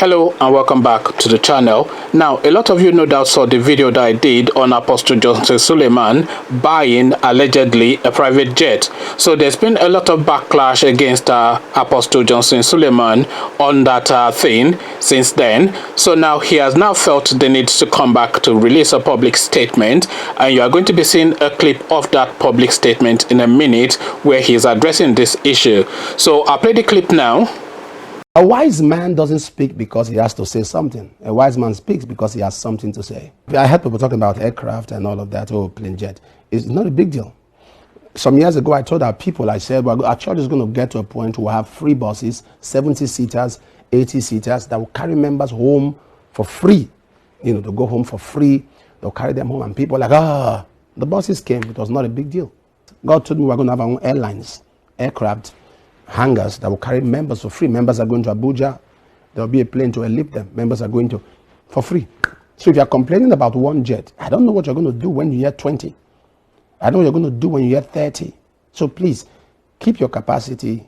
Hello and welcome back to the channel. Now, a lot of you no doubt saw the video that I did on Apostle Johnson Suleman buying allegedly a private jet. So there's been a lot of backlash against Apostle Johnson Suleman on that thing since then. So now he has now felt the need to come back to release a public statement, and you are going to be seeing a clip of that public statement in a minute where he is addressing this issue. So I'll play the clip now. A wise man doesn't speak because he has to say something. A wise man speaks because he has something to say. I heard people talking about aircraft and all of that, plane jet. It's not a big deal. Some years ago, I told our people, I said, well, our church is going to get to a point where we'll have free buses, 70-seaters, 80-seaters, that will carry members home for free. You know, they'll go home for free. They'll carry them home. And people are like, the buses came. It was not a big deal. God told me we're going to have our own airlines, aircraft, hangars that will carry members for free. Members are going to Abuja. There will be a plane to lift them. Members are going to for free. So if you're complaining about one jet, I don't know what you're going to do when you get 20. I don't know what you're going to do when you get 30. So please, keep your capacity,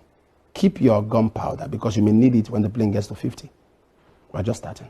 keep your gunpowder, because you may need it when the plane gets to 50. We're just starting.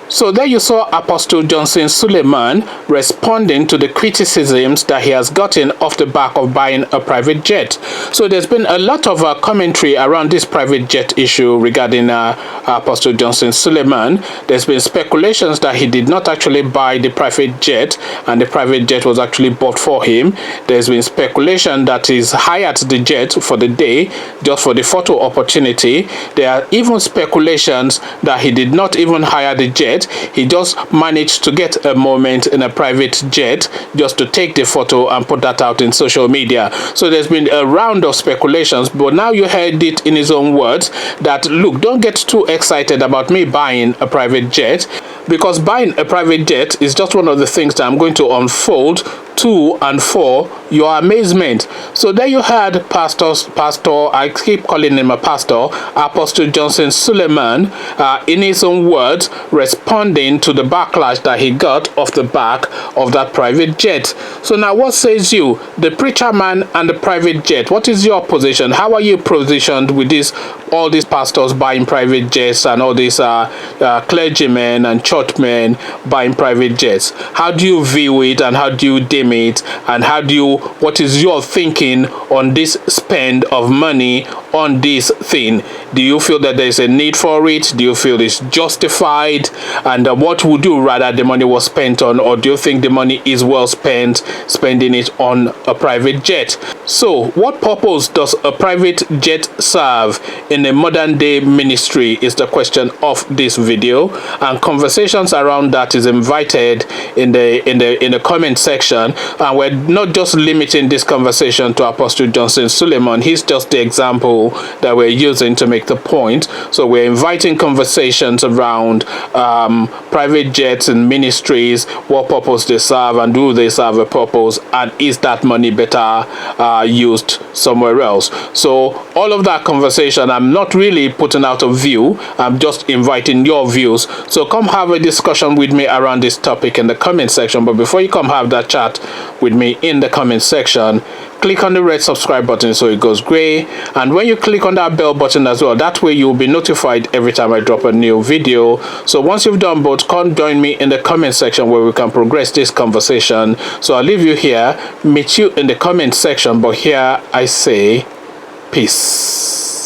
So there you saw Apostle Johnson Suleman responding to the criticisms that he has gotten off the back of buying a private jet. So there's been a lot of commentary around this private jet issue regarding Apostle Johnson Suleman. There's been speculations that he did not actually buy the private jet and the private jet was actually bought for him. There's been speculation that he's hired the jet for the day just for the photo opportunity. There are even speculations that he did not even hire the jet. He just managed to get a moment in a private jet just to take the photo and put that out in social media. So there's been a round of speculations, but now you heard it in his own words that, look, don't get too excited about me buying a private jet, because buying a private jet is just one of the things that I'm going to unfold to and for your amazement. So there you had Pastor, I keep calling him a pastor, Apostle Johnson Suleman, in his own words, responding to the backlash that he got off the back of that private jet. So now what says you, the preacher man and the private jet? What is your position? How are you positioned with this, all these pastors buying private jets and all these clergymen and churchmen buying private jets? How do you view it, and how do you deem it, and what is your thinking on this spend of money on this thing? Do you feel that there's a need for it? Do you feel it's justified? And what would you rather the money was spent on, or do you think the money is well spent spending it on a private jet? So what purpose does a private jet serve in a modern day ministry is the question of this video, and conversations around that is invited in the comment section. And we're not just limiting this conversation to Apostle Johnson Suleman. He's just the example that we're using to make the point. So we're inviting conversations around private jets and ministries, what purpose they serve, and do they serve a purpose, and is that money better used somewhere else? So all of that conversation, I'm not really putting out of view, I'm just inviting your views. So come have a discussion with me around this topic in the comment section. But before you come have that chat with me in the comment section, click on the red subscribe button so it goes gray, and when you click on that bell button as well, that way you'll be notified every time I drop a new video. So once you've done both, come join me in the comment section where we can progress this conversation. So I'll leave you here, meet you in the comment section, but here I say peace.